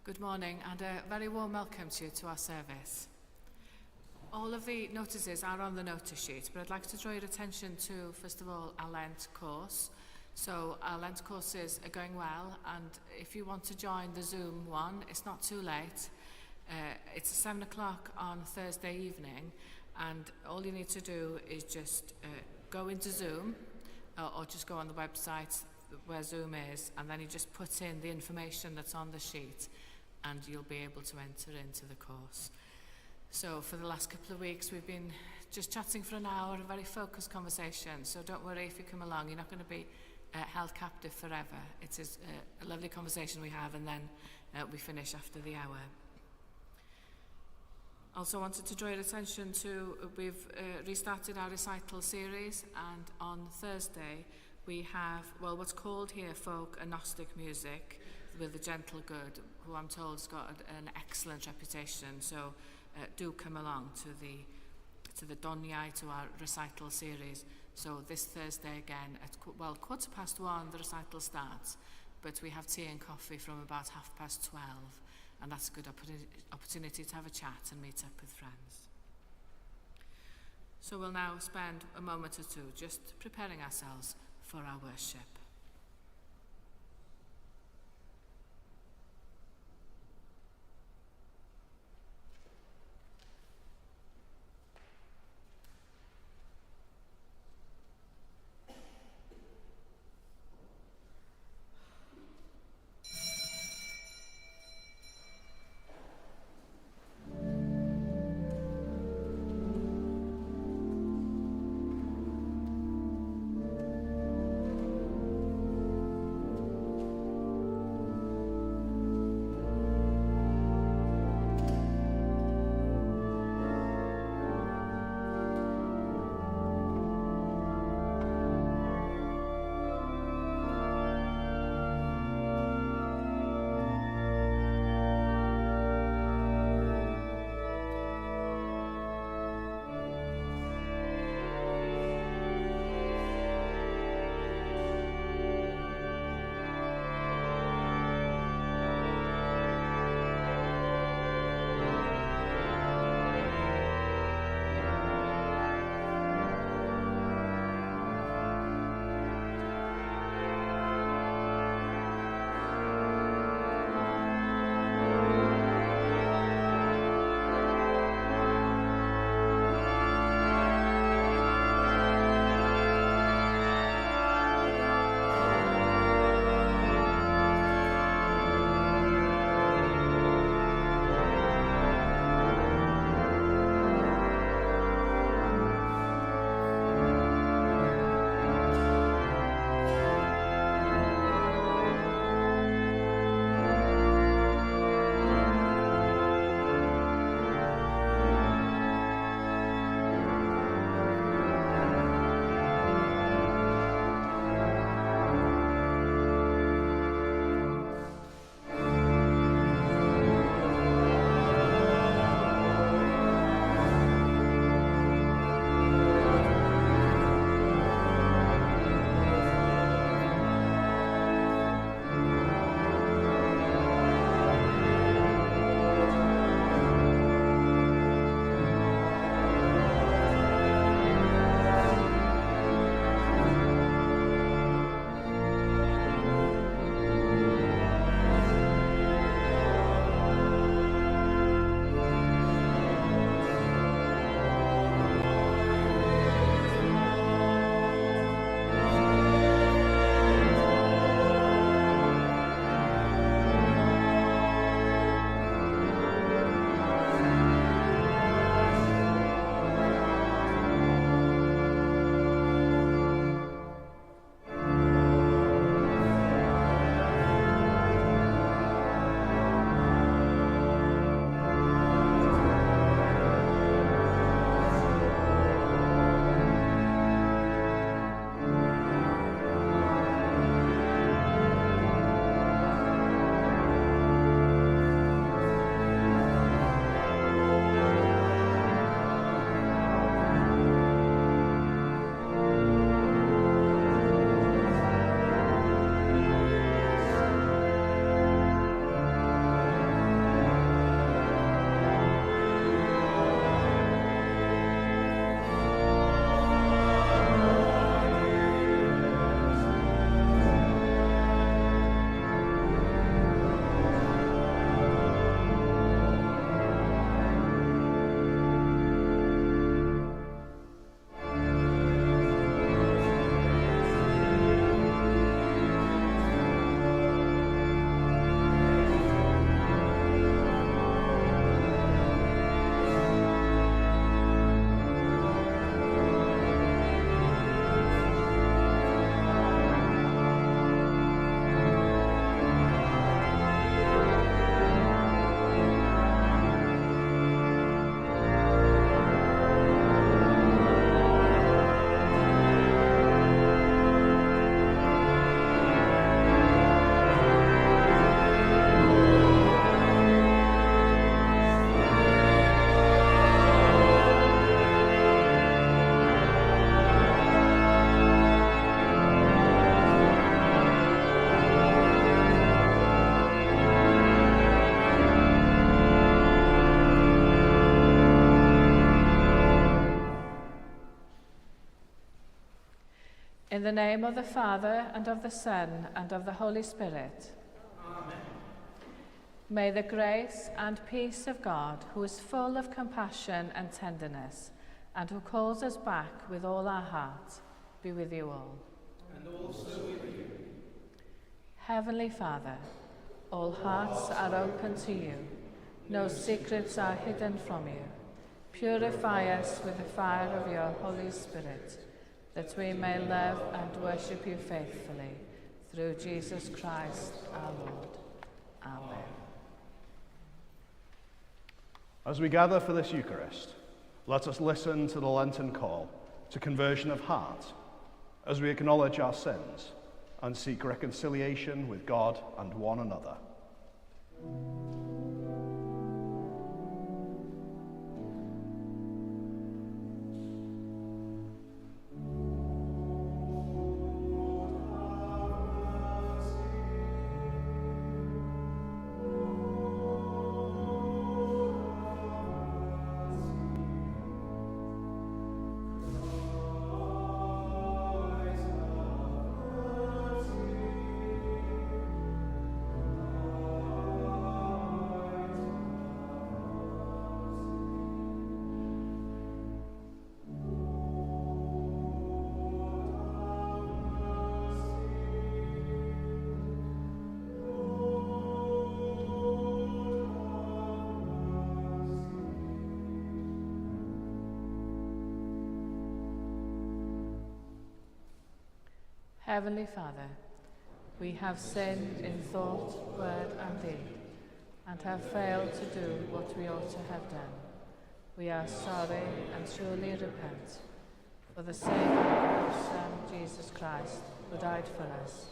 Good morning and a very warm welcome to you to our service. All of the notices are on the notice sheet, but I'd like to draw your attention to, first of all, our Lent course. So our Lent courses are going well, and if you want to join the Zoom one, it's not too late. It's 7 o'clock on Thursday evening, and all you need to do is just go into Zoom, or just go on the website where Zoom is, and then you just put in the information that's on the sheet, and you'll be able to enter into the course. So for the last couple of weeks we've been just chatting for an hour, a very focused conversation, so don't worry if you come along, you're not going to be held captive forever. It is a lovely conversation we have, and then we finish after the hour. Also wanted to draw your attention to, we've restarted our recital series, and on Thursday we have, what's called here folk and Gnostic music with the Gentle Good, who I'm told has got an excellent reputation. So do come along to the Doniai, to our recital series. So this Thursday again at 1:15 the recital starts, but we have tea and coffee from about 12:30, and that's a good opportunity to have a chat and meet up with friends. So we'll now spend a moment or two just preparing ourselves for our worship. In the name of the Father, and of the Son, and of the Holy Spirit. Amen. May the grace and peace of God, who is full of compassion and tenderness, and who calls us back with all our heart, be with you all. And also with you. Heavenly Father, all hearts are open to you. No secrets are hidden from you. Purify us with the fire of your Holy Spirit, that we may love and worship you faithfully, through Jesus Christ our Lord. Amen. As we gather for this Eucharist, let us listen to the Lenten call to conversion of heart, as we acknowledge our sins and seek reconciliation with God and one another. Heavenly Father, we have sinned in thought, word and deed, and have failed to do what we ought to have done. We are sorry and truly repent. For the sake of your Son, Jesus Christ, who died for us,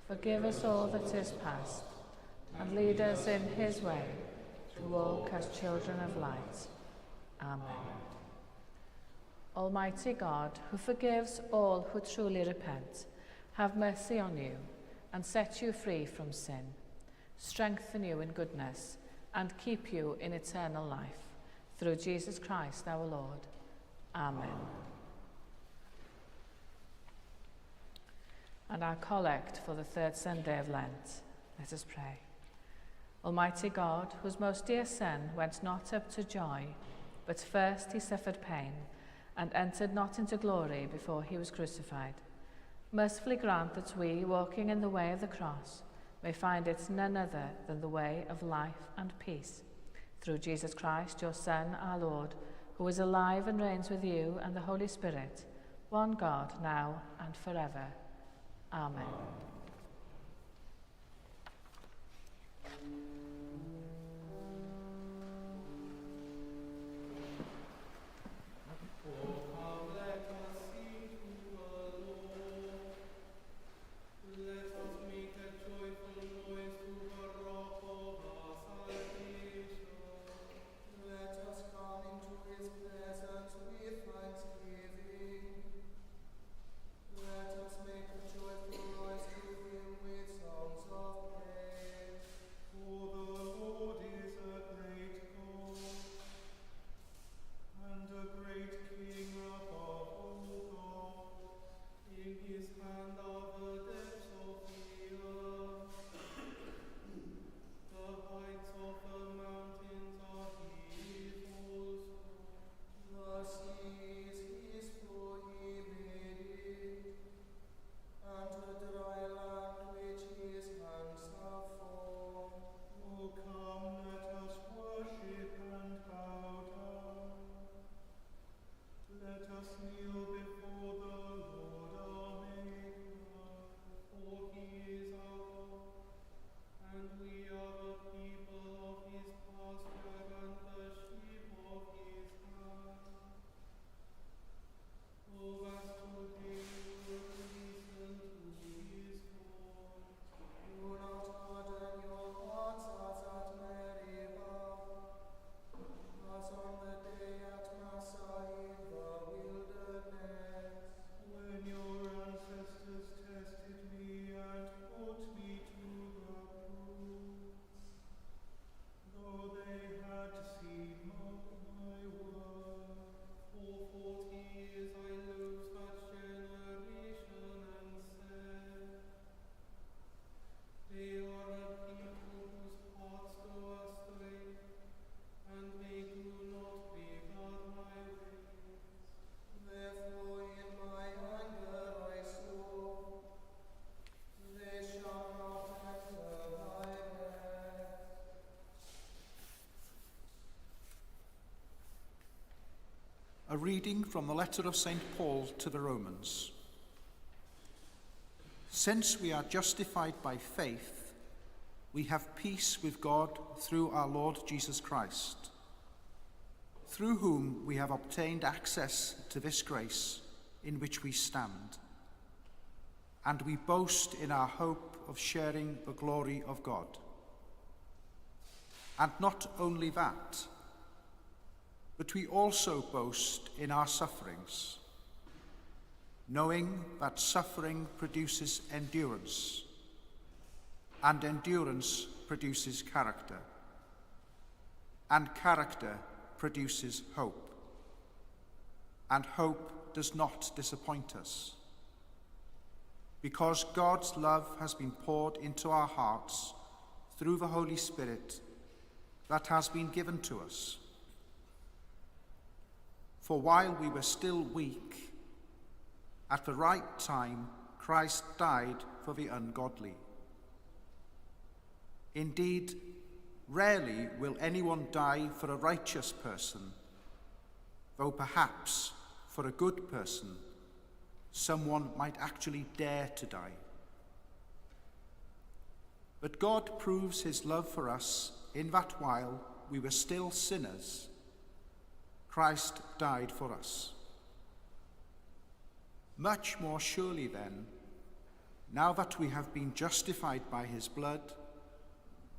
forgive us all that is past, and lead us in his way to walk as children of light. Amen. Almighty God, who forgives all who truly repent, have mercy on you and set you free from sin, strengthen you in goodness, and keep you in eternal life. Through Jesus Christ our Lord. Amen. And our collect for the third Sunday of Lent. Let us pray. Almighty God, whose most dear Son went not up to joy, but first he suffered pain, and entered not into glory before he was crucified, mercifully grant that we, walking in the way of the cross, may find it none other than the way of life and peace. Through Jesus Christ, your Son, our Lord, who is alive and reigns with you and the Holy Spirit, one God, now and forever. Amen. reading from the letter of St. Paul to the Romans. Since we are justified by faith, we have peace with God through our Lord Jesus Christ, through whom we have obtained access to this grace in which we stand, and we boast in our hope of sharing the glory of God. And not only that, but we also boast in our sufferings, knowing that suffering produces endurance, and endurance produces character, and character produces hope, and hope does not disappoint us, because God's love has been poured into our hearts through the Holy Spirit that has been given to us. For while we were still weak, at the right time Christ died for the ungodly. Indeed, rarely will anyone die for a righteous person, though perhaps for a good person someone might actually dare to die. But God proves his love for us in that while we were still sinners, Christ died for us. Much more surely then, now that we have been justified by his blood,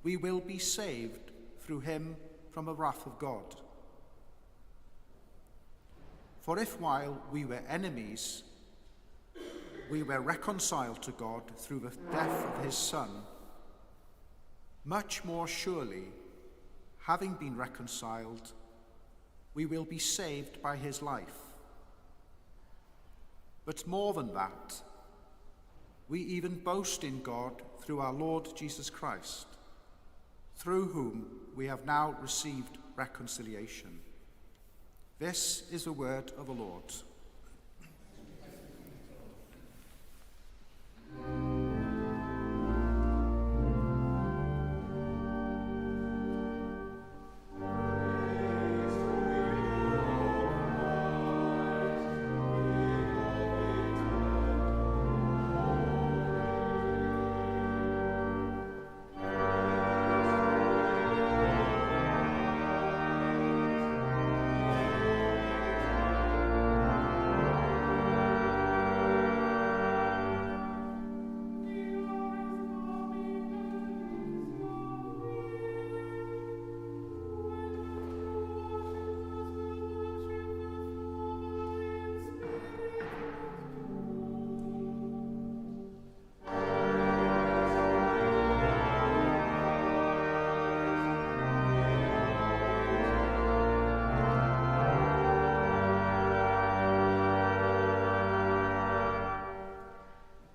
we will be saved through him from the wrath of God. For if while we were enemies, we were reconciled to God through the death of his Son, much more surely, having been reconciled, we will be saved by his life. But more than that, we even boast in God through our Lord Jesus Christ, through whom we have now received reconciliation. This is the word of the Lord.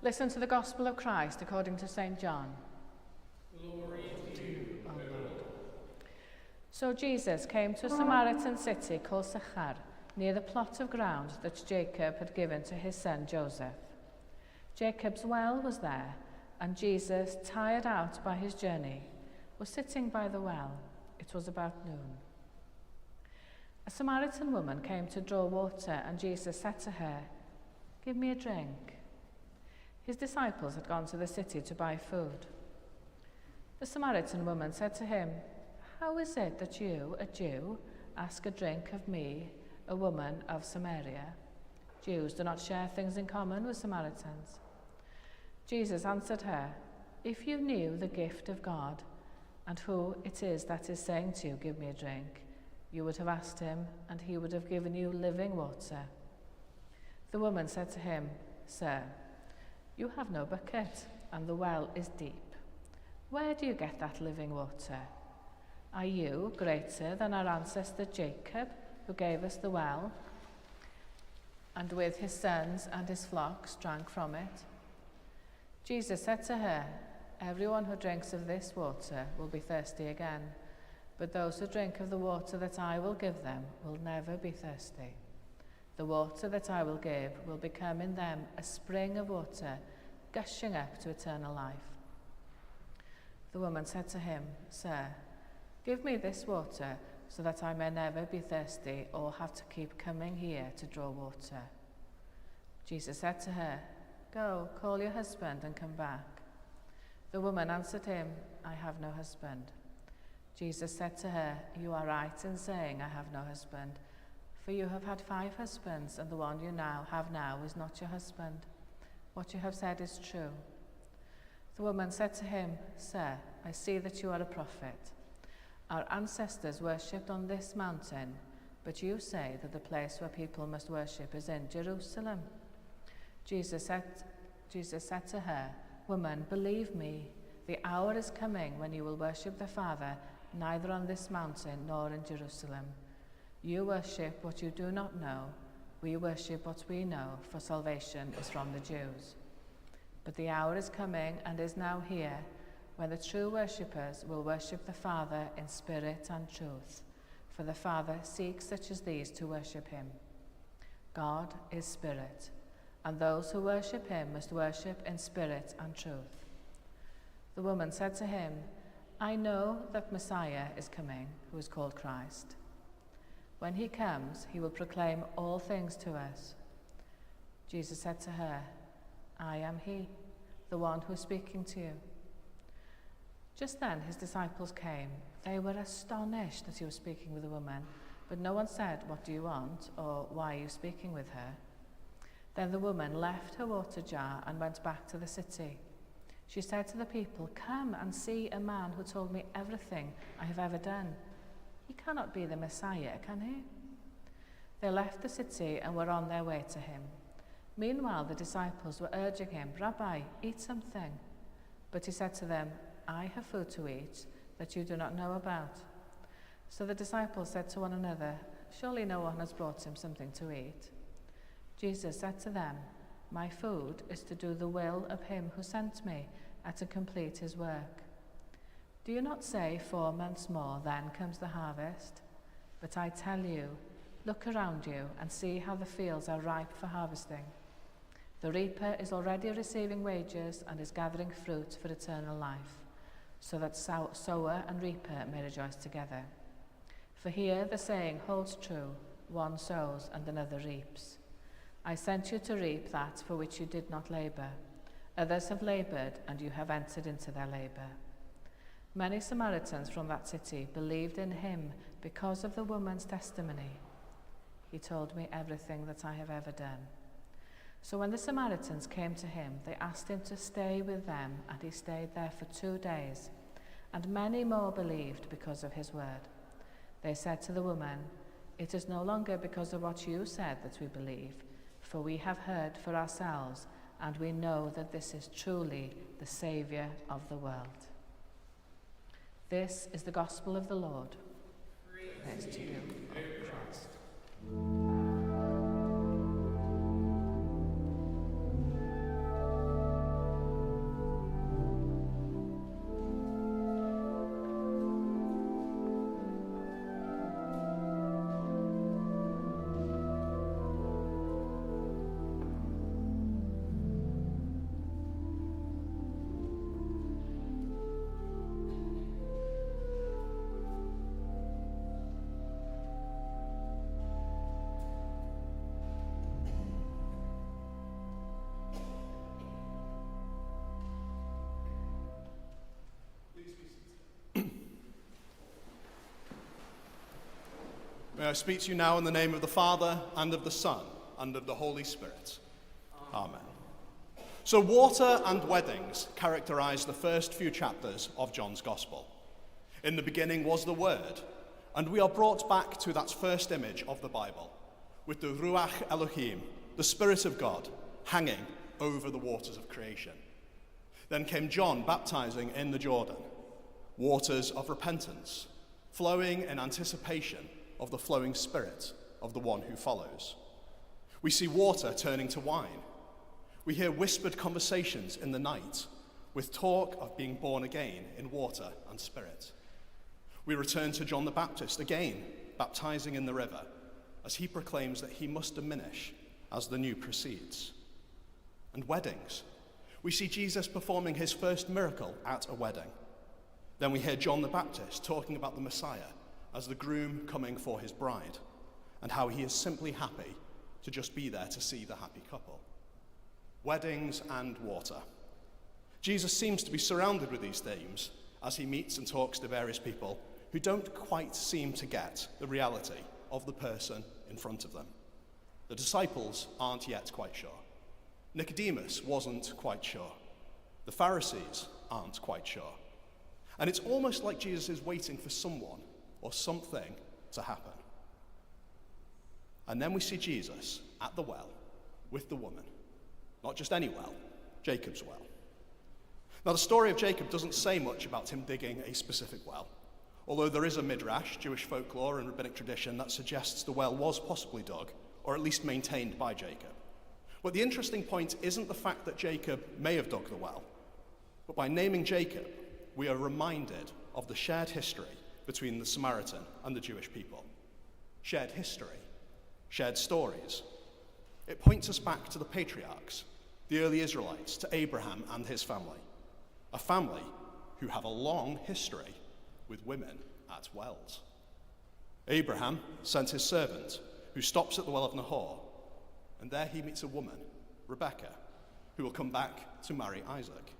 Listen to the Gospel of Christ according to St. John. Glory to you, O Lord. So Jesus came to a Samaritan city called Sychar, near the plot of ground that Jacob had given to his son Joseph. Jacob's well was there, and Jesus, tired out by his journey, was sitting by the well. It was about noon. A Samaritan woman came to draw water, and Jesus said to her, "Give me a drink." His disciples had gone to the city to buy food. The Samaritan woman said to him, "How is it that you, a Jew, ask a drink of me, a woman of Samaria?" Jews do not share things in common with Samaritans. Jesus answered her, "If you knew the gift of God and who it is that is saying to you, 'Give me a drink,' you would have asked him, and he would have given you living water." The woman said to him, "Sir, you have no bucket, and the well is deep. Where do you get that living water? Are you greater than our ancestor Jacob, who gave us the well, and with his sons and his flocks drank from it?" Jesus said to her, "Everyone who drinks of this water will be thirsty again, but those who drink of the water that I will give them will never be thirsty. The water that I will give will become in them a spring of water, gushing up to eternal life." The woman said to him, "Sir, give me this water so that I may never be thirsty or have to keep coming here to draw water." Jesus said to her, "Go, call your husband and come back." The woman answered him, "I have no husband." Jesus said to her, "You are right in saying, 'I have no husband,' for you have had 5 husbands, and the one you have now is not your husband. What you have said is true." The woman said to him, "Sir, I see that you are a prophet. Our ancestors worshipped on this mountain, but you say that the place where people must worship is in Jerusalem." Jesus said to her, "Woman, believe me, the hour is coming when you will worship the Father neither on this mountain nor in Jerusalem. You worship what you do not know. We worship what we know, for salvation is from the Jews. But the hour is coming and is now here when the true worshippers will worship the Father in spirit and truth, for the Father seeks such as these to worship him. God is spirit, and those who worship him must worship in spirit and truth." The woman said to him, "I know that Messiah is coming, who is called Christ. When he comes, he will proclaim all things to us." Jesus said to her, "I am he, the one who is speaking to you." Just then his disciples came. They were astonished that he was speaking with a woman, but no one said, "What do you want?" or "Why are you speaking with her?" Then the woman left her water jar and went back to the city. She said to the people, "Come and see a man who told me everything I have ever done. He cannot be the Messiah, can he?" They left the city and were on their way to him. Meanwhile, the disciples were urging him, "Rabbi, eat something." But he said to them, "I have food to eat that you do not know about." So the disciples said to one another, "Surely no one has brought him something to eat." Jesus said to them, "My food is to do the will of him who sent me and to complete his work. Do you not say 4 months more, then comes the harvest? But I tell you, look around you and see how the fields are ripe for harvesting. The reaper is already receiving wages and is gathering fruit for eternal life, so that sower and reaper may rejoice together. For here the saying holds true, one sows and another reaps. I sent you to reap that for which you did not labor. Others have labored, and you have entered into their labor." Many Samaritans from that city believed in him because of the woman's testimony. "He told me everything that I have ever done." So when the Samaritans came to him, they asked him to stay with them, and he stayed there for 2 days. And many more believed because of his word. They said to the woman, "It is no longer because of what you said that we believe, for we have heard for ourselves, and we know that this is truly the Saviour of the world." This is the gospel of the Lord. Praise to you, O Christ. May I speak to you now in the name of the Father, and of the Son, and of the Holy Spirit. Amen. So water and weddings characterize the first few chapters of John's Gospel. In the beginning was the Word, and we are brought back to that first image of the Bible, with the Ruach Elohim, the Spirit of God, hanging over the waters of creation. Then came John baptizing in the Jordan, waters of repentance, flowing in anticipation of the flowing Spirit of the one who follows. We see water turning to wine. We hear whispered conversations in the night, with talk of being born again in water and spirit. We return to John the Baptist again, baptizing in the river, as he proclaims that he must diminish as the new proceeds. And weddings. We see Jesus performing his first miracle at a wedding. Then we hear John the Baptist talking about the Messiah as the groom coming for his bride, and how he is simply happy to just be there to see the happy couple. Weddings and water. Jesus seems to be surrounded with these themes as he meets and talks to various people who don't quite seem to get the reality of the person in front of them. The disciples aren't yet quite sure. Nicodemus wasn't quite sure. The Pharisees aren't quite sure. And it's almost like Jesus is waiting for someone or something to happen. And then we see Jesus at the well with the woman. Not just any well, Jacob's well. Now, the story of Jacob doesn't say much about him digging a specific well, although there is a midrash, Jewish folklore and rabbinic tradition, that suggests the well was possibly dug, or at least maintained by Jacob. But the interesting point isn't the fact that Jacob may have dug the well, but by naming Jacob, we are reminded of the shared history between the Samaritan and the Jewish people. Shared history, shared stories. It points us back to the patriarchs, the early Israelites, to Abraham and his family. A family who have a long history with women at wells. Abraham sent his servant, who stops at the well of Nahor, and there he meets a woman, Rebecca, who will come back to marry Isaac.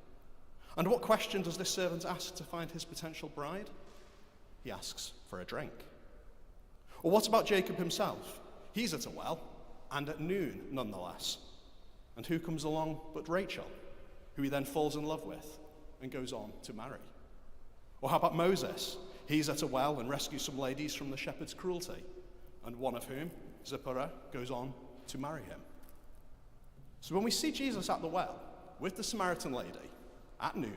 And what question does this servant ask to find his potential bride? He asks for a drink. Or what about Jacob himself? He's at a well, and at noon nonetheless. And who comes along but Rachel, who he then falls in love with and goes on to marry? Or how about Moses? He's at a well and rescues some ladies from the shepherd's cruelty, and one of whom, Zipporah, goes on to marry him. So when we see Jesus at the well with the Samaritan lady at noon,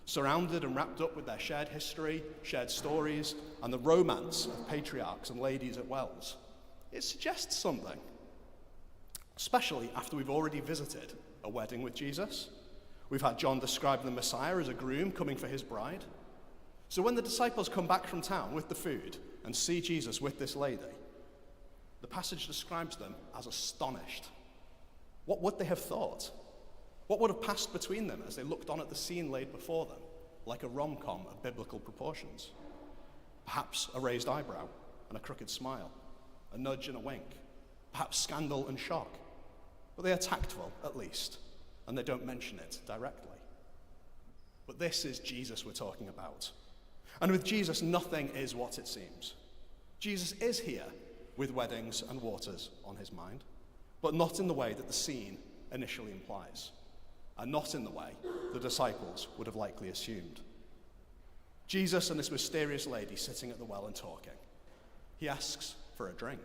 surrounded and wrapped up with their shared history, shared stories, and the romance of patriarchs and ladies at wells, it suggests something, especially after we've already visited a wedding with Jesus. We've had John describe the Messiah as a groom coming for his bride. So when the disciples come back from town with the food and see Jesus with this lady, the passage describes them as astonished. What would they have thought? What would have passed between them as they looked on at the scene laid before them, like a rom-com of biblical proportions? Perhaps a raised eyebrow and a crooked smile, a nudge and a wink, perhaps scandal and shock. But they are tactful, at least, and they don't mention it directly. But this is Jesus we're talking about. And with Jesus, nothing is what it seems. Jesus is here with weddings and waters on his mind, but not in the way that the scene initially implies, and not in the way the disciples would have likely assumed. Jesus and this mysterious lady sitting at the well and talking. He asks for a drink.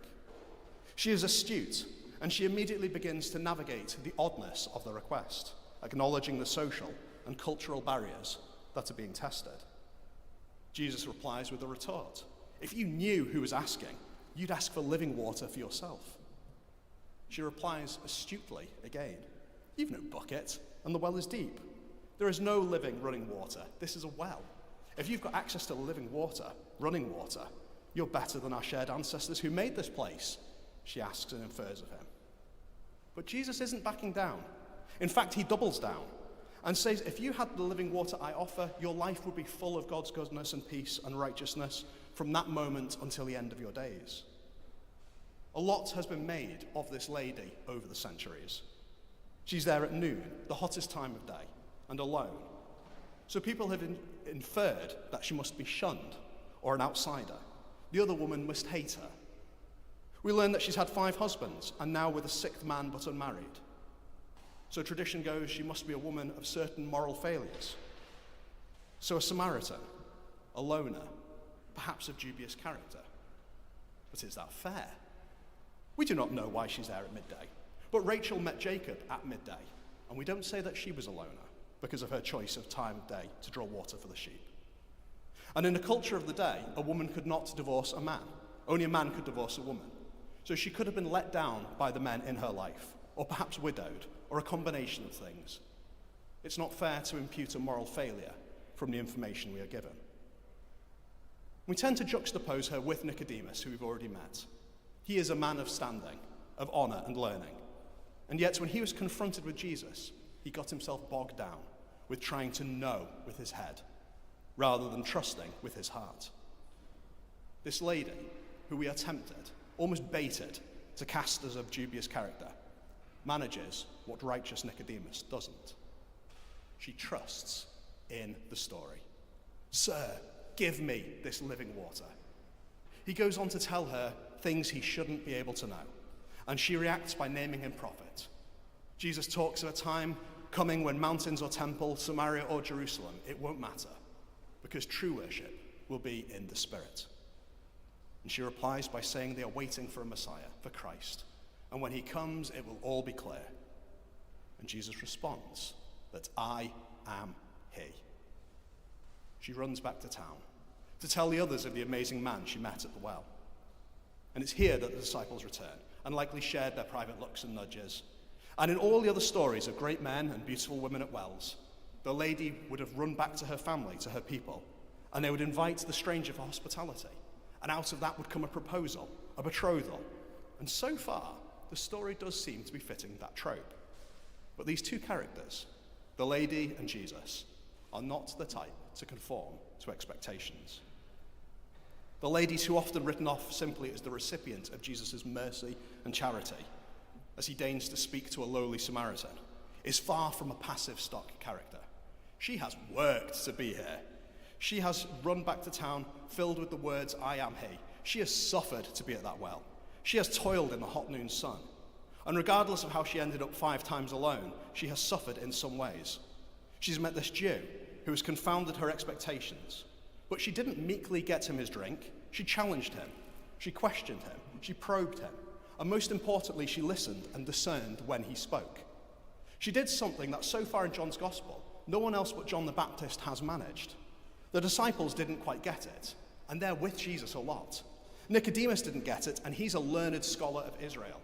She is astute, and she immediately begins to navigate the oddness of the request, acknowledging the social and cultural barriers that are being tested. Jesus replies with a retort. If you knew who was asking, you'd ask for living water for yourself. She replies astutely again. You've no bucket, and the well is deep. There is no living running water. This is a well. If you've got access to living water, running water, you're better than our shared ancestors who made this place, she asks and infers of him. But Jesus isn't backing down. In fact, he doubles down and says, if you had the living water I offer, your life would be full of God's goodness and peace and righteousness from that moment until the end of your days. A lot has been made of this lady over the centuries. She's there at noon, the hottest time of day, and alone. So people have inferred that she must be shunned or an outsider. The other woman must hate her. We learn that she's had 5 husbands and now with a 6th man but unmarried. So tradition goes she must be a woman of certain moral failures. So a Samaritan, a loner, perhaps of dubious character. But is that fair? We do not know why she's there at midday. But Rachel met Jacob at midday, and we don't say that she was a loner because of her choice of time of day to draw water for the sheep. And in the culture of the day, a woman could not divorce a man. Only a man could divorce a woman. So she could have been let down by the men in her life, or perhaps widowed, or a combination of things. It's not fair to impute a moral failure from the information we are given. We tend to juxtapose her with Nicodemus, who we've already met. He is a man of standing, of honor and learning. And yet when he was confronted with Jesus, he got himself bogged down with trying to know with his head, rather than trusting with his heart. This lady, who we are tempted, almost baited, to cast as of dubious character, manages what righteous Nicodemus doesn't. She trusts in the story. "Sir, give me this living water." He goes on to tell her things he shouldn't be able to know, and she reacts by naming him prophet. Jesus talks of a time coming when mountains or temple, Samaria or Jerusalem, it won't matter, because true worship will be in the Spirit. And she replies by saying they are waiting for a Messiah, for Christ, and when he comes, it will all be clear. And Jesus responds that I am he. She runs back to town to tell the others of the amazing man she met at the well. And it's here that the disciples return, and likely shared their private looks and nudges. And in all the other stories of great men and beautiful women at wells, the lady would have run back to her family, to her people, and they would invite the stranger for hospitality. And out of that would come a proposal, a betrothal. And so far, the story does seem to be fitting that trope. But these two characters, the lady and Jesus, are not the type to conform to expectations. The lady, too often written off simply as the recipient of Jesus' mercy and charity, as he deigns to speak to a lowly Samaritan, is far from a passive stock character. She has worked to be here. She has run back to town filled with the words, I am he. She has suffered to be at that well. She has toiled in the hot noon sun. And regardless of how she ended up 5 times alone, she has suffered in some ways. She's met this Jew who has confounded her expectations. But she didn't meekly get him his drink. She challenged him. She questioned him. She probed him. And most importantly, she listened and discerned when he spoke. She did something that so far in John's Gospel, no one else but John the Baptist has managed. The disciples didn't quite get it, and they're with Jesus a lot. Nicodemus didn't get it, and he's a learned scholar of Israel.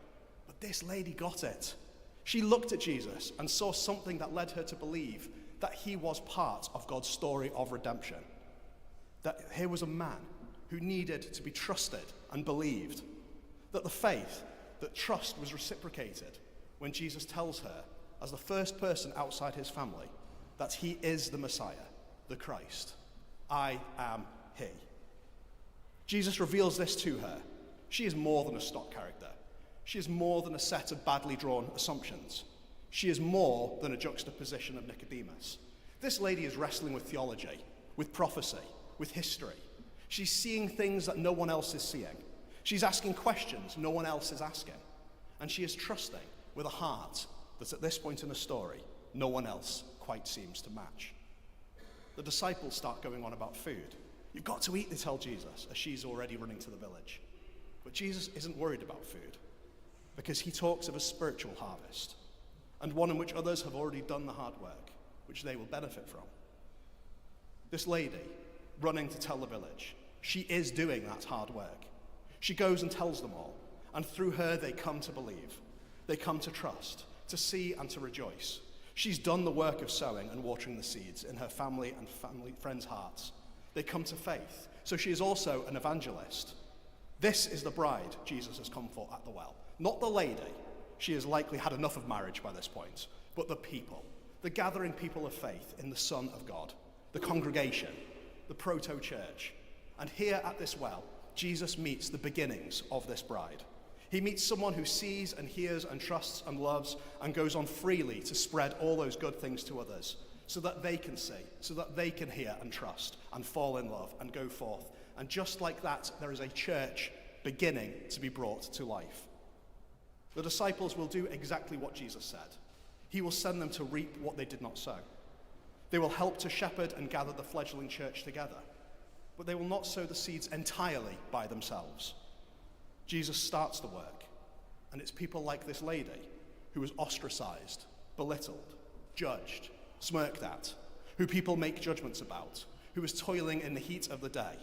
But this lady got it. She looked at Jesus and saw something that led her to believe that he was part of God's story of redemption. That here was a man who needed to be trusted and believed. That the faith, that trust was reciprocated when Jesus tells her, as the first person outside his family, that he is the Messiah, the Christ. I am he. Jesus reveals this to her. She is more than a stock character. She is more than a set of badly drawn assumptions. She is more than a juxtaposition of Nicodemus. This lady is wrestling with theology, with prophecy, with history. She's seeing things that no one else is seeing. She's asking questions no one else is asking. And she is trusting with a heart that at this point in the story, no one else quite seems to match. The disciples start going on about food. You've got to eat, they tell Jesus, as she's already running to the village. But Jesus isn't worried about food, because he talks of a spiritual harvest, and one in which others have already done the hard work, which they will benefit from. This lady, running to tell the village, she is doing that hard work. She goes and tells them all, and through her they come to believe. They come to trust, to see and to rejoice. She's done the work of sowing and watering the seeds in her family and friends' hearts. They come to faith. So she is also an evangelist. This is the bride Jesus has come for at the well. Not the lady. She has likely had enough of marriage by this point. But the people. The gathering people of faith in the Son of God. The congregation. The proto-church. And here at this well, Jesus meets the beginnings of this bride. He meets someone who sees and hears and trusts and loves and goes on freely to spread all those good things to others so that they can see, so that they can hear and trust and fall in love and go forth. And just like that, there is a church beginning to be brought to life. The disciples will do exactly what Jesus said. He will send them to reap what they did not sow. They will help to shepherd and gather the fledgling church together, but they will not sow the seeds entirely by themselves. Jesus starts the work, and it's people like this lady who was ostracized, belittled, judged, smirked at, who people make judgments about, who was toiling in the heat of the day,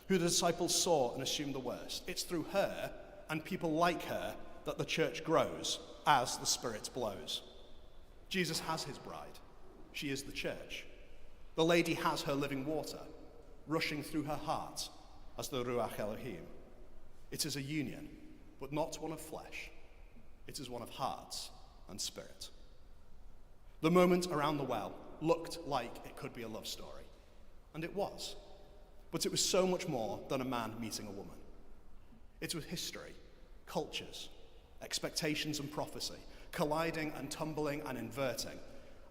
who the disciples saw and assumed the worst. It's through her and people like her that the church grows as the Spirit blows. Jesus has his bride. She is the church. The lady has her living water rushing through her heart as the Ruach Elohim. It is a union, but not one of flesh. It is one of hearts and spirit. The moment around the well looked like it could be a love story, and it was. But it was so much more than a man meeting a woman. It was history, cultures, expectations and prophecy, colliding and tumbling and inverting.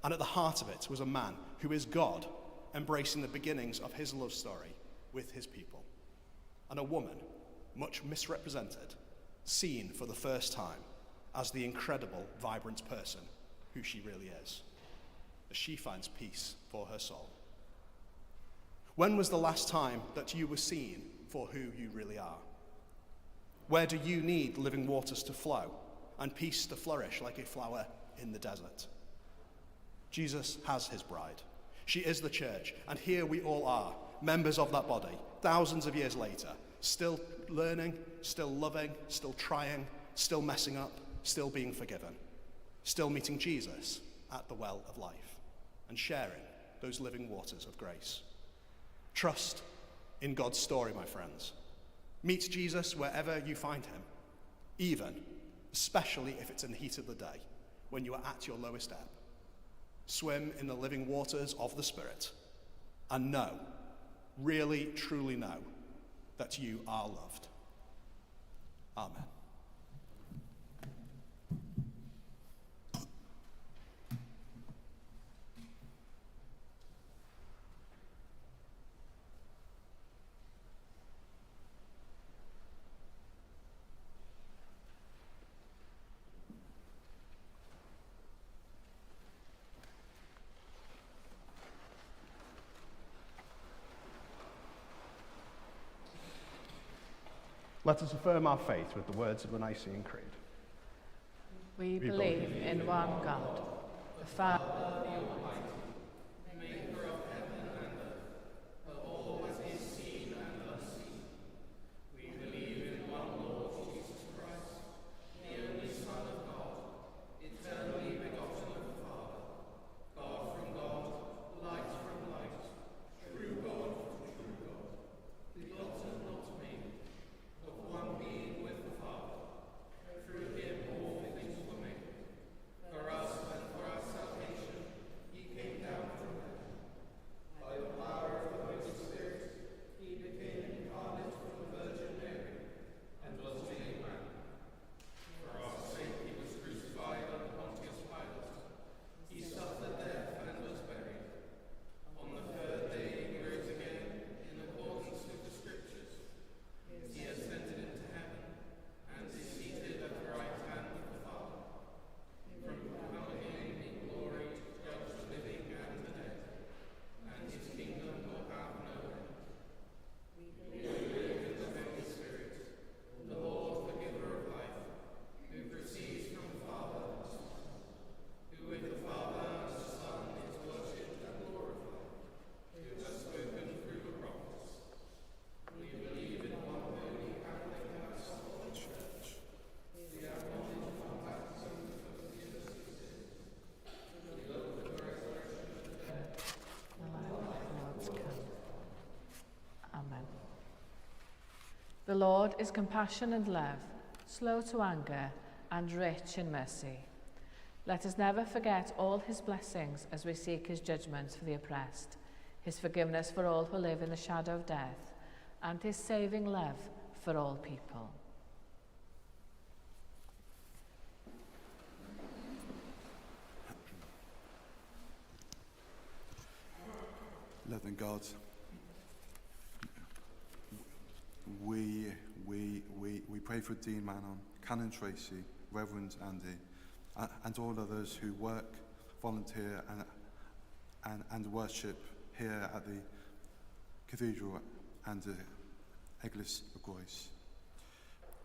And at the heart of it was a man who is God, embracing the beginnings of his love story with his people. And a woman, much misrepresented, seen for the first time as the incredible, vibrant person who she really is, as she finds peace for her soul. When was the last time that you were seen for who you really are? Where do you need living waters to flow and peace to flourish like a flower in the desert? Jesus has his bride. She is the church, and here we all are, members of that body, thousands of years later, still learning, still loving, still trying, still messing up, still being forgiven, still meeting Jesus at the well of life and sharing those living waters of grace. Trust in God's story, my friends. Meet Jesus wherever you find him, even, especially if it's in the heat of the day, when you are at your lowest ebb. Swim in the living waters of the Spirit and know, really, truly know, that you are loved. Amen. Let us affirm our faith with the words of the Nicene Creed. We believe in one God, the Father, The Lord is compassion and love, slow to anger and rich in mercy. Let us never forget all his blessings as we seek his judgments for the oppressed, his forgiveness for all who live in the shadow of death, and his saving love for all people. Loving God, we pray for Dean Manon, Canon Tracy, Reverend Andy, and all others who work, volunteer and worship here at the Cathedral and the Eglwys of Grace.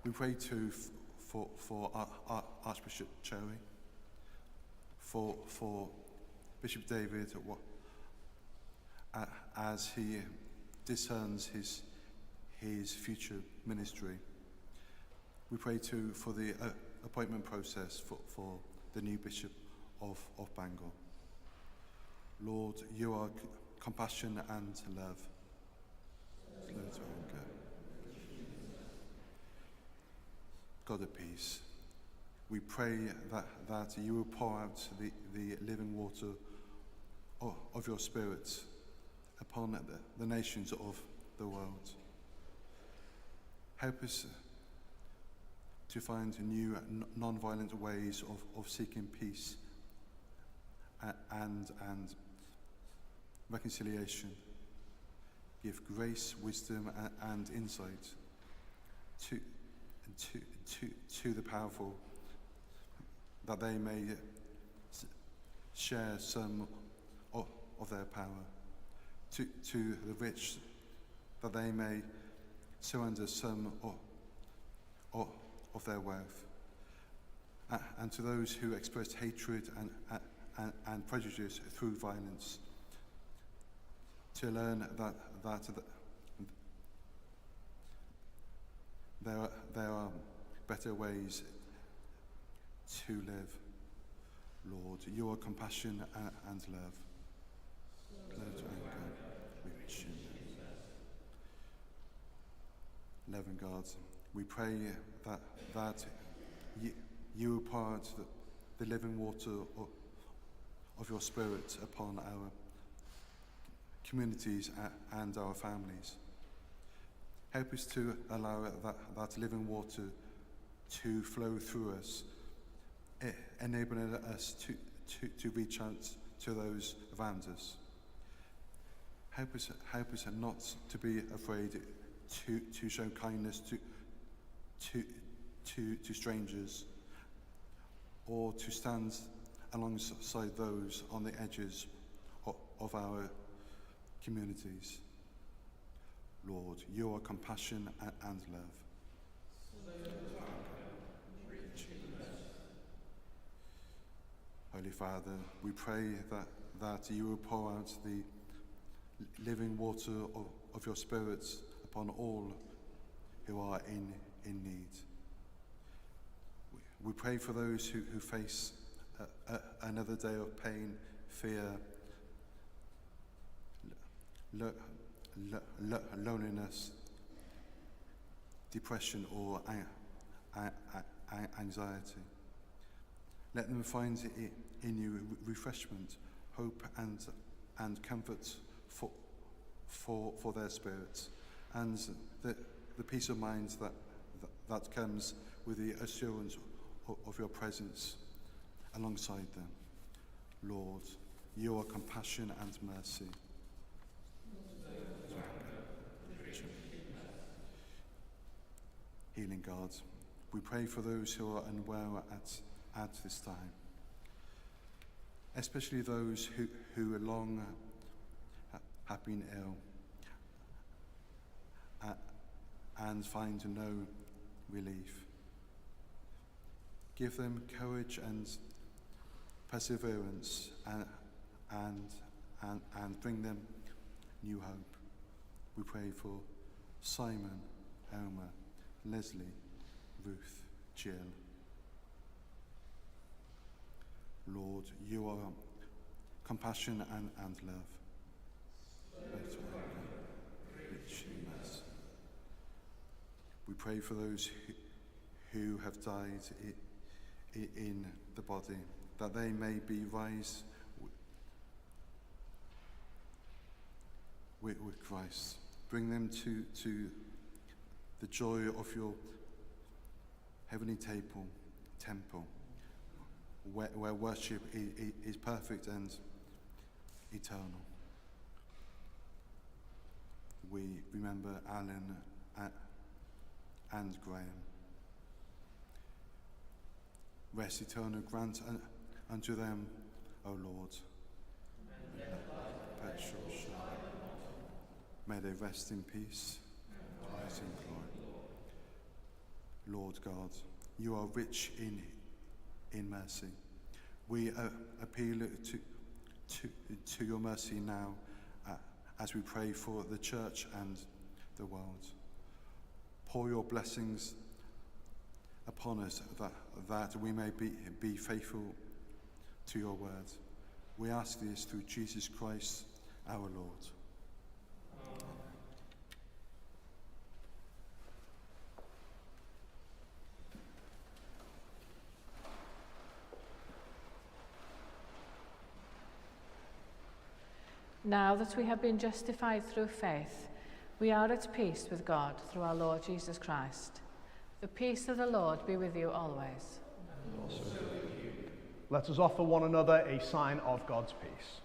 We pray too for Archbishop Cherry, for Bishop David as he discerns his future ministry. We pray too for the appointment process for the new Bishop of Bangor. Lord, you are compassion and love, slow to anger. God of peace, we pray that you will pour out the living water of your Spirit upon the nations the world. Help us to find new non-violent ways of seeking peace and reconciliation. Give grace, wisdom, and insight to the powerful, that they may share some of their power. To the rich, that they may surrender some of their wealth. And to those who express hatred and prejudice through violence, to learn that there are better ways to live. Lord, your compassion and love. Let anger reach you. Loving God, we pray that you will pour out the living water of your Spirit upon our communities and our families. Help us to allow that living water to flow through us, enabling us to reach out to those around us. Help us not to be afraid to show kindness to strangers, or to stand alongside those on the edges of our communities. Lord, your compassion and love. Holy Father, we pray that you will pour out the living water of your Spirit upon all who are in need. We pray for those who face another day of pain, fear, loneliness, depression, or anxiety. Let them find in you refreshment, hope, and comfort for their spirits, and the peace of mind that comes with the assurance of your presence alongside them. Lord, your compassion and mercy. Healing God, we pray for those who are unwell at this time, especially those who long have been ill and find no relief. Give them courage and perseverance and bring them new hope. We pray for Simon, Elmer, Leslie, Ruth, Jill. Lord, you are compassion and love. Let anger reach you. We pray for those who have died in the body, that they may be rise with Christ. Bring them to the joy of your heavenly temple, where worship is perfect and eternal. We remember Alan and Graham. Rest eternal grant unto them, O Lord. Perpetual shalom. May they rest in peace, rise in glory. Lord God, you are rich in mercy. We appeal to your mercy now as we pray for the church and the world. Pour your blessings upon us that we may be faithful to your word. We ask this through Jesus Christ, our Lord. Now that we have been justified through faith, We are at peace with God through our Lord Jesus Christ. The peace of the Lord be with you always. Let us offer one another a sign of God's peace.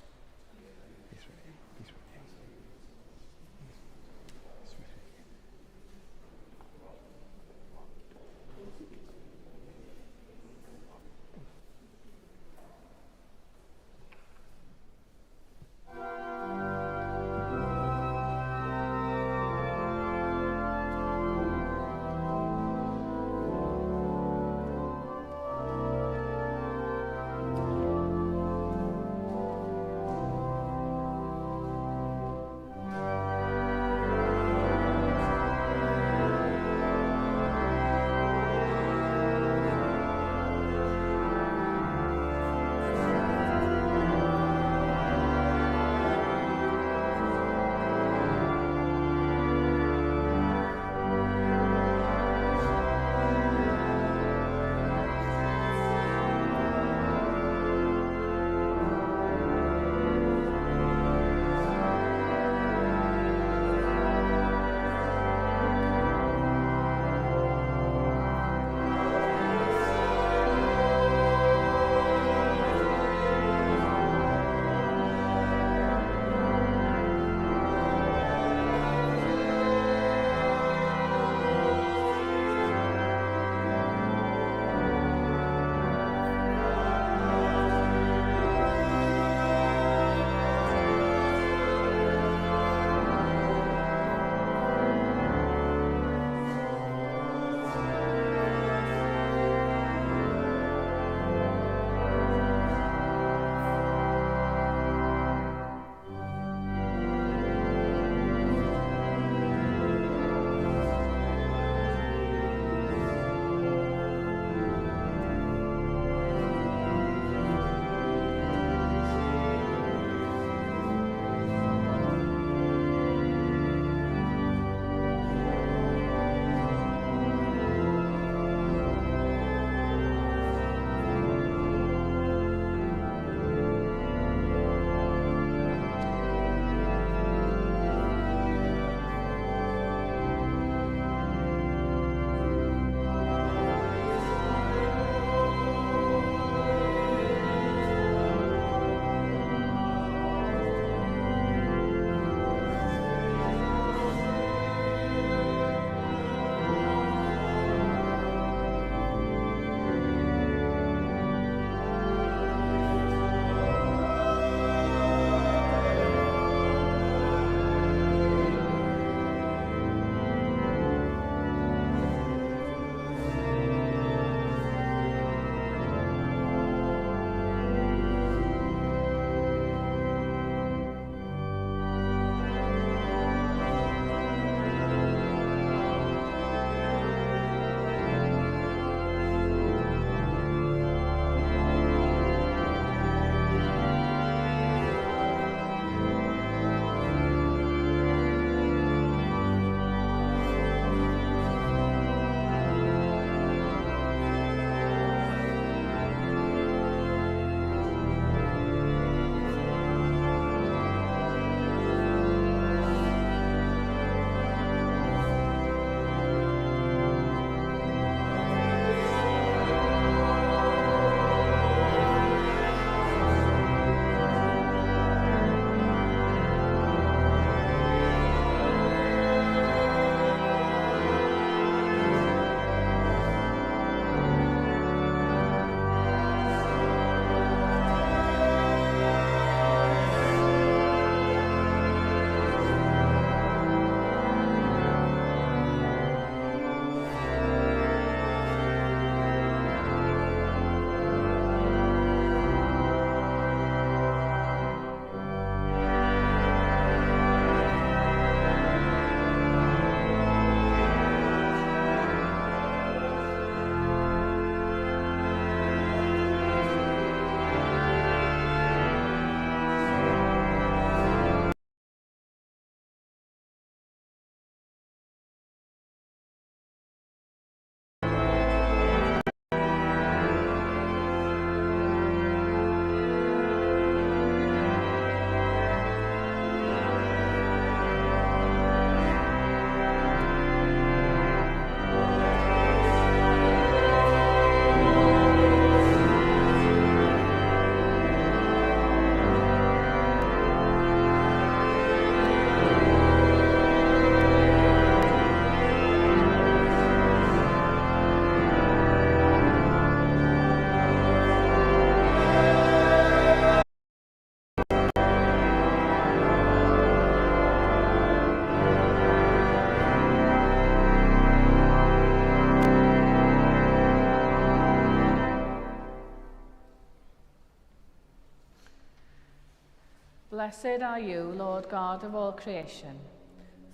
Blessed are you, Lord God of all creation.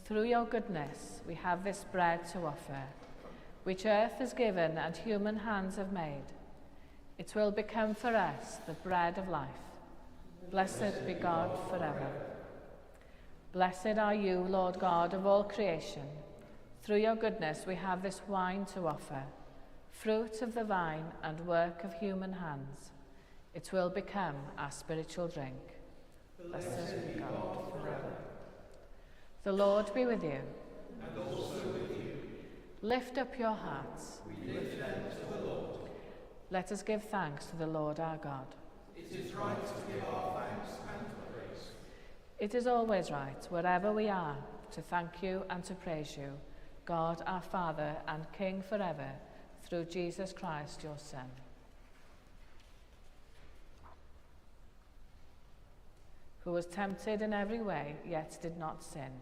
Through your goodness we have this bread to offer, which earth has given and human hands have made. It will become for us the bread of life. Blessed be God forever. Blessed are you, Lord God of all creation. Through your goodness we have this wine to offer, fruit of the vine and work of human hands. It will become our spiritual drink. Blessed be God forever. The Lord be with you. And also with you. Lift up your hearts. We lift them to the Lord. Let us give thanks to the Lord our God. It is right to give our thanks and praise. It is always right, wherever we are, to thank you and to praise you, God our Father and King forever, through Jesus Christ your Son. Who was tempted in every way, yet did not sin.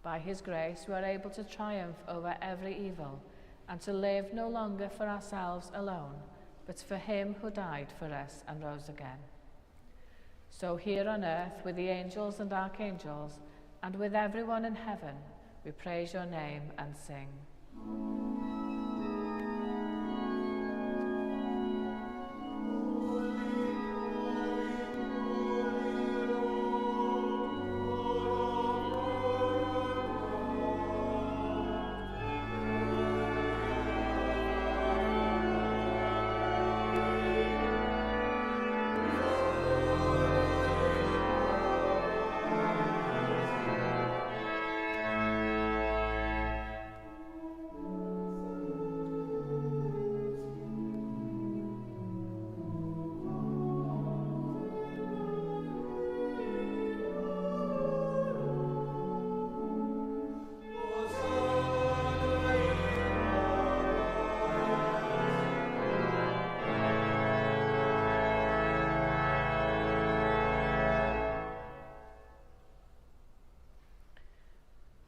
By his grace we are able to triumph over every evil, and to live no longer for ourselves alone, but for him who died for us and rose again. So here on earth, with the angels and archangels, and with everyone in heaven, we praise your name and sing.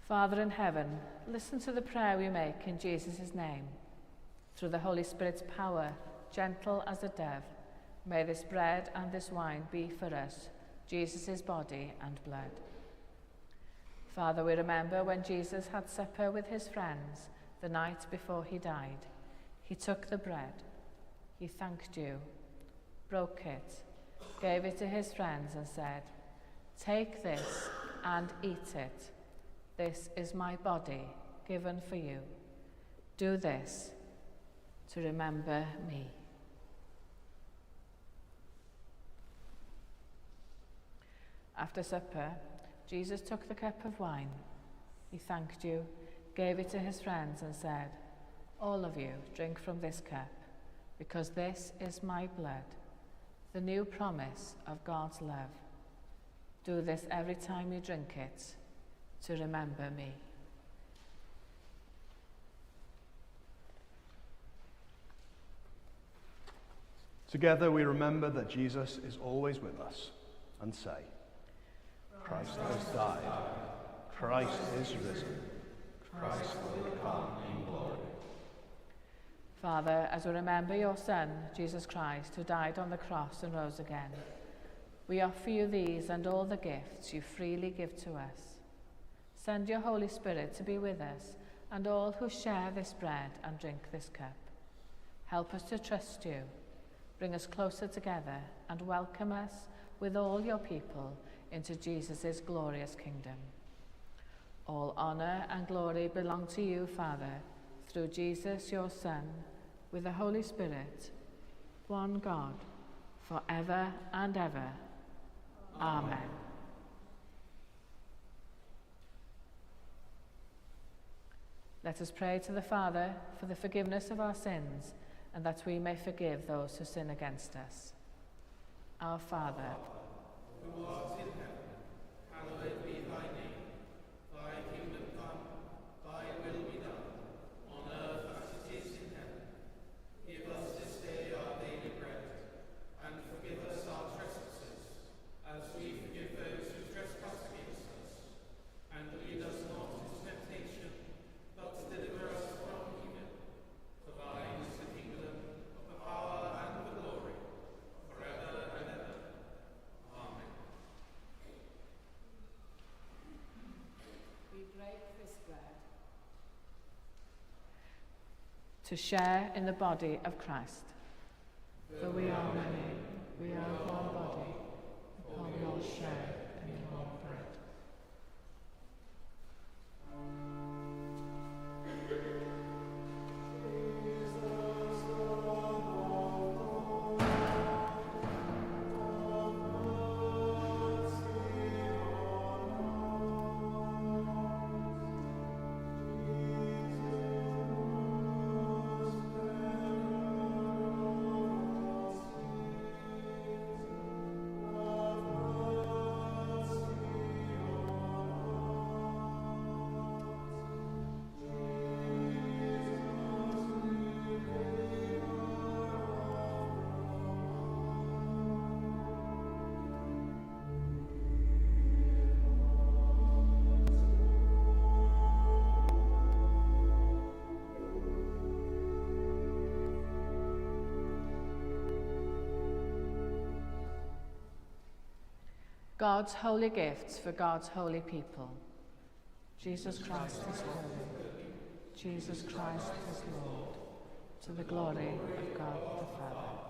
Father in heaven, listen to the prayer we make in Jesus' name. Through the Holy Spirit's power, gentle as a dove, may this bread and this wine be for us Jesus' body and blood. Father, we remember when Jesus had supper with his friends the night before he died. He took the bread, he thanked you, broke it, gave it to his friends and said, "Take this and eat it. This is my body given for you. Do this to remember me." After supper, Jesus took the cup of wine. He thanked you, gave it to his friends and said, "All of you drink from this cup, because this is my blood, the new promise of God's love. Do this every time you drink it, to remember me." Together we remember that Jesus is always with us and say, Christ has died, Christ is risen, Christ will come in glory. Father, as we remember your Son, Jesus Christ, who died on the cross and rose again, we offer you these and all the gifts you freely give to us. Send your Holy Spirit to be with us and all who share this bread and drink this cup. Help us to trust you. Bring us closer together and welcome us with all your people into Jesus' glorious kingdom. All honour and glory belong to you, Father, through Jesus, your Son, with the Holy Spirit, one God, forever and ever. Amen. Let us pray to the Father for the forgiveness of our sins, and that we may forgive those who sin against us. Our Father, Who art in heaven, hallowed be thy name. Thy kingdom come, thy will be done, on earth as it is in heaven. Give us this day our daily bread, and forgive us our trespasses, as we forgive those who trespass against us. And lead us not into temptation, but deliver us from evil. For thine is the kingdom, the power, and the glory, forever and ever. Amen. to share in the body of Christ. For we are many, we are one body, for we all share in one bread. God's holy gifts for God's holy people. Jesus Christ is holy. Jesus Christ is Lord, to the glory of God the Father.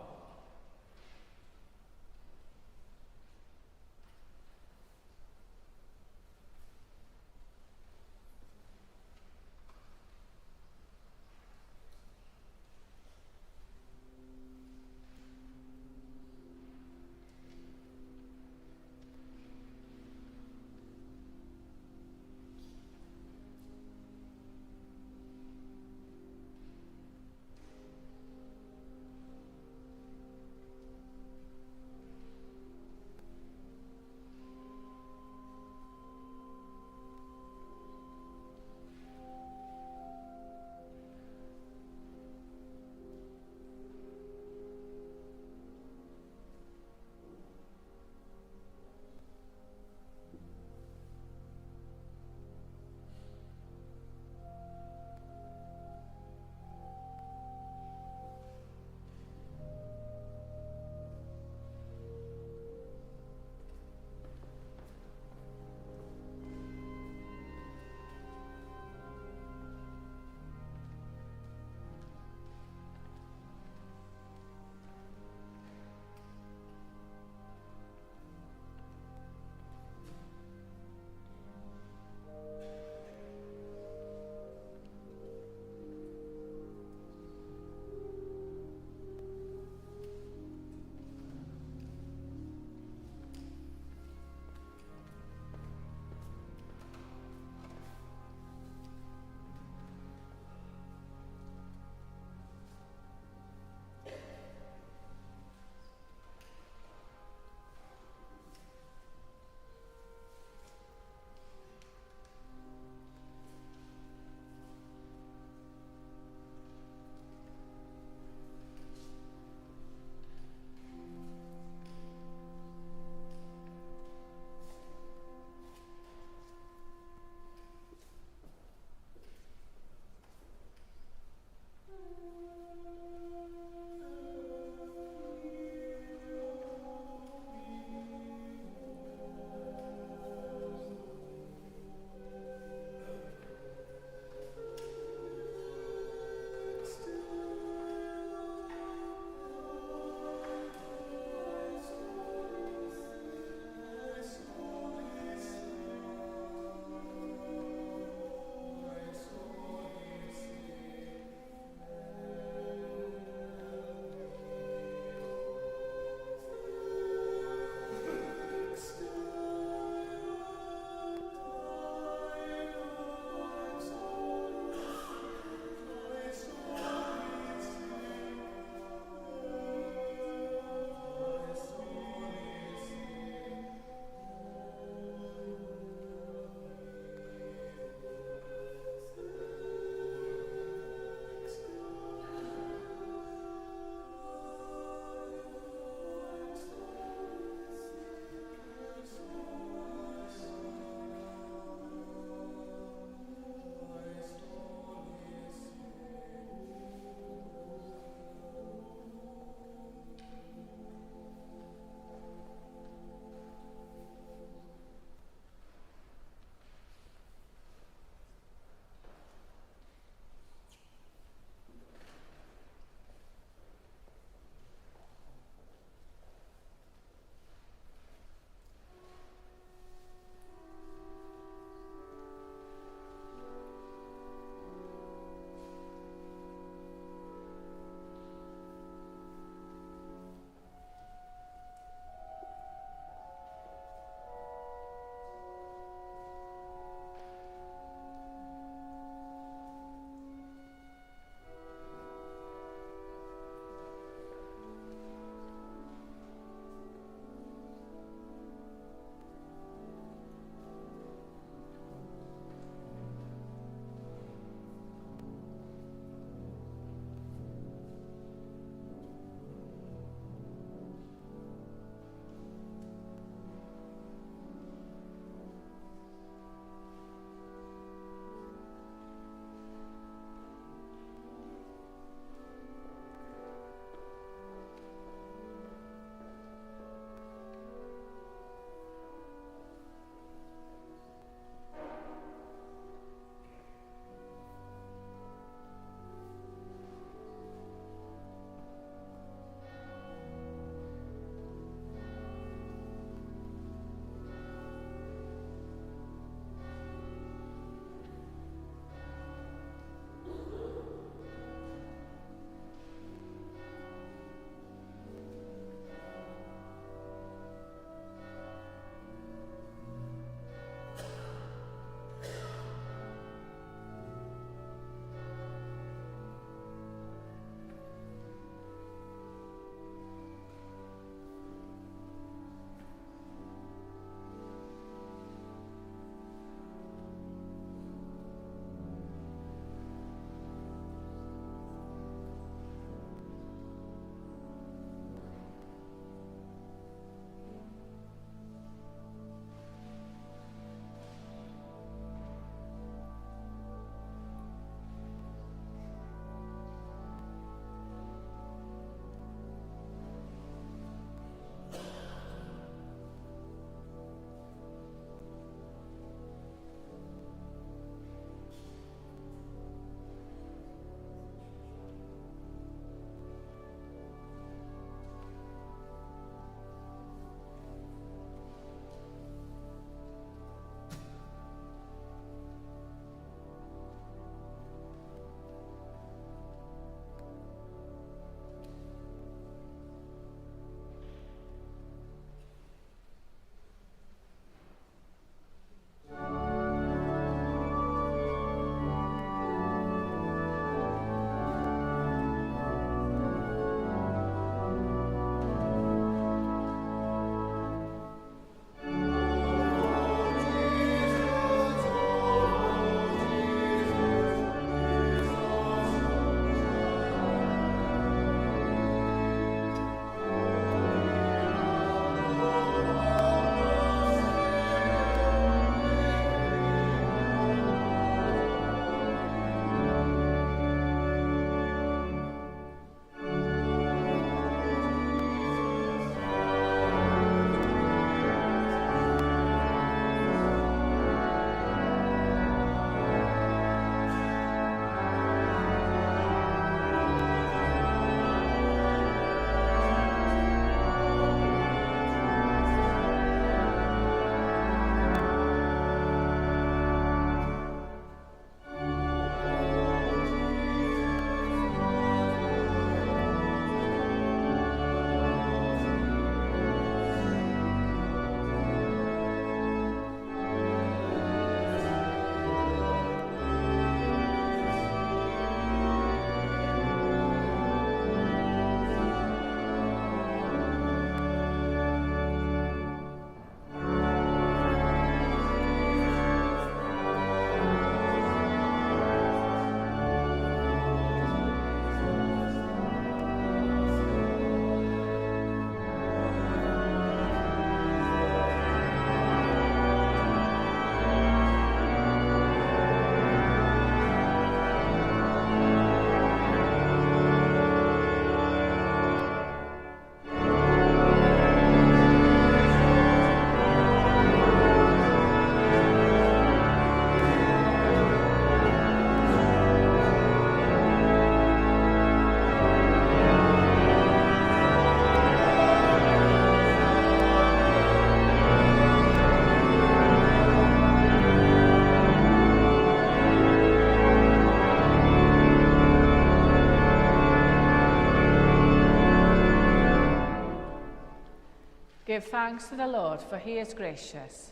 Give thanks to the Lord, for he is gracious.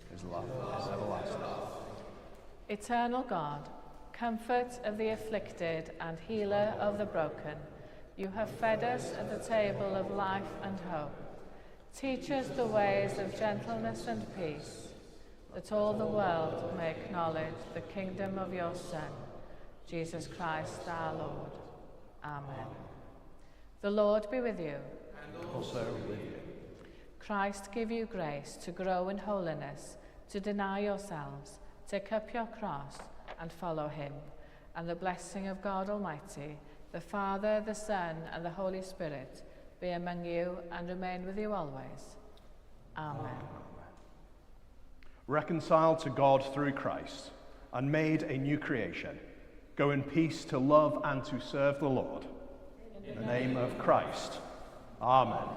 His love is everlasting. Eternal God, comfort of the afflicted and healer of the broken, you have fed us at the table of life and hope. Teach us the ways of gentleness and peace, that all the world may acknowledge the kingdom of your Son, Jesus Christ our Lord. Amen. The Lord be with you. And also with you. Christ give you grace to grow in holiness, to deny yourselves, take up your cross and follow him. And the blessing of God Almighty, the Father, the Son, and the Holy Spirit be among you and remain with you always. Amen. Reconciled to God through Christ and made a new creation, go in peace to love and to serve the Lord. In the name of Christ. Amen.